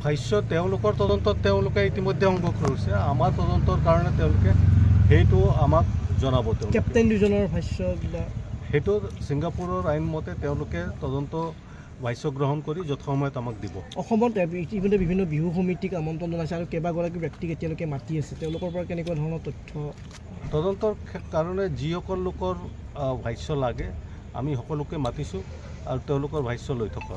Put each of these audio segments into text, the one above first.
ভাষ্য তেওঁলোকৰ তদন্তত তেওঁলোকে ইতিমধ্যে অংশ কৰিছে। আমাৰ তদন্তৰ কাৰণে তেওঁলোকে সেইটো আমাক জনাব। কেপ্টেইন দুজনৰ ভাষ্য সেইটো ছিংগাপুৰৰ আইন মতে তেওঁলোকে তদন্ত ভাষ্য গ্ৰহণ কৰি যথাসময়ত আমাক দিব। অসমত ইতিমধ্যে বিভিন্ন বিহু সমিতিক আমন্ত্ৰণ জনাইছে আৰু কেইবাগৰাকী ব্যক্তিক এতিয়ালৈকে মাতি আছে। তেওঁলোকৰ পৰা কেনেকুৱা ধৰণৰ তথ্য তদন্তৰ কাৰণে যিসকল লোকৰ ভাষ্য লাগে আমি সকলোকে মাতিছোঁ আৰু তেওঁলোকৰ ভাষ্য লৈ থকা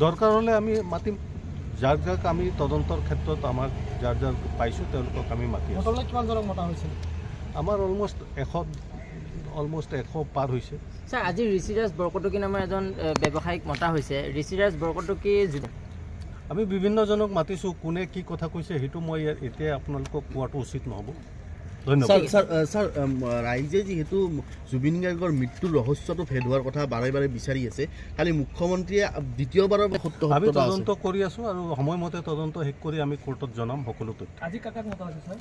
দৰকাৰ হ'লে আমি মাতিম। যাক যাক আমি তদন্তৰ ক্ষেত্ৰত আমাক যাৰ যাৰ পাইছোঁ তেওঁলোকক আমি মাতি আছোঁ। কিমানজনক মতা হৈছিল? আমাৰ অলমষ্ট 100 পাৰ হৈছে। ছাৰ, আজি ঋষিৰাজ বৰকটকী নামৰ এজন ব্যৱসায়িক মতা হৈছে। ঋষিৰাজ বৰকটকী আমি বিভিন্নজনক মাতিছোঁ। কোনে কি কথা কৈছে সেইটো মই এতিয়া আপোনালোকক কোৱাটো উচিত নহ'ব। ধন্যবাদ। ছাৰ, ৰাইজে যিহেতু জুবিন গাৰ্গৰ মৃত্যুৰ ৰহস্যটো ভেদ হোৱাৰ কথা বাৰে বাৰে বিচাৰি আছে, কালি মুখ্যমন্ত্ৰীয়ে দ্বিতীয়বাৰৰ আমি তদন্ত কৰি আছোঁ আৰু সময়মতে তদন্ত শেষ কৰি আমি কোৰ্টত জনাম সকলো তথ্য। আজি কাকাক মতা হৈছে ছাৰ?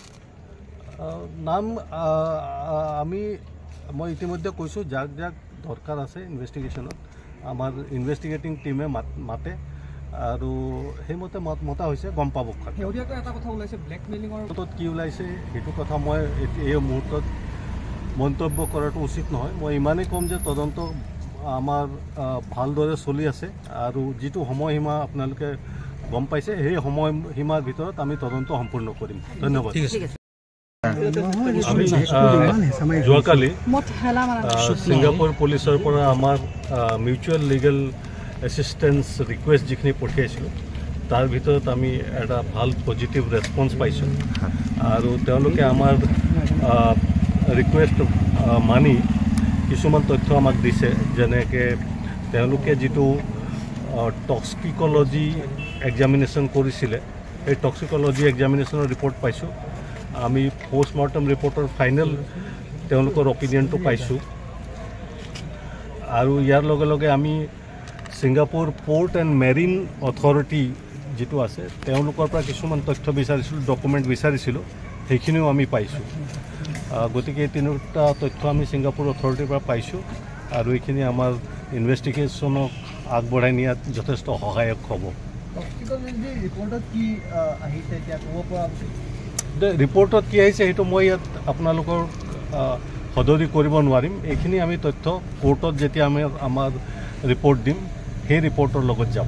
নাম মই ইতিমধ্যে কৈছোঁ যাক যাক দৰকাৰ আছে ইনভেষ্টিগেশ্যনত আমাৰ ইনভেষ্টিগেটিং টিমে মাতে আৰু সেইমতে মতা হৈছে। গম পাব এটা কথা ওলাইছে ব্লেকমেইলিঙৰ কি ওলাইছে সেইটো কথা মই এই মুহূৰ্তত মন্তব্য কৰাটো উচিত নহয়। মই ইমানেই ক'ম যে তদন্ত আমাৰ ভালদৰে চলি আছে আৰু যিটো সময়সীমা আপোনালোকে গম পাইছে সেই সময়সীমাৰ ভিতৰত আমি তদন্ত সম্পূৰ্ণ কৰিম। ধন্যবাদ। আমি যোৱাকালি ছিংগাপুৰ পুলিচৰ পৰা আমাৰ মিউচুৱেল লিগেল এছিষ্টেঞ্চ ৰিকুৱেষ্ট যিখিনি পঠিয়াইছিলোঁ তাৰ ভিতৰত আমি এটা ভাল পজিটিভ ৰেছপন্স পাইছোঁ আৰু তেওঁলোকে আমাৰ ৰিকুৱেষ্ট মানি কিছুমান তথ্য আমাক দিছে। যেনেকৈ তেওঁলোকে যিটো টক্সিক'লজি এক্সামিনেশ্যন কৰিছিলে সেই টক্সিক'লজি এক্সামিনেশ্যনৰ ৰিপৰ্ট পাইছোঁ। আমি পষ্টমৰ্টম ৰিপৰ্টৰ ফাইনেল তেওঁলোকৰ অপিনিয়নটো পাইছোঁ আৰু ইয়াৰ লগে লগে আমি Singapore port and marine authority যিটো আছে তেওঁলোকৰ পৰা কিছুমান তথ্য বিচাৰিছিলোঁ, ডকুমেণ্ট বিচাৰিছিলোঁ, সেইখিনিও আমি পাইছোঁ। গতিকে এই তিনিটা তথ্য আমি ছিংগাপুৰ অথৰিটিৰ পৰা পাইছোঁ আৰু এইখিনি আমাৰ ইনভেষ্টিগেশ্যনক আগবঢ়াই নিয়াত যথেষ্ট সহায়ক হ'ব। ৰিপৰ্টত কি আহিছে সেইটো মই ইয়াত আপোনালোকৰ সদৰি কৰিব নোৱাৰিম। এইখিনি আমি তথ্য কোৰ্টত যেতিয়া আমি আমাৰ ৰিপৰ্ট দিম সেই ৰিপৰ্টৰ লগত যাব।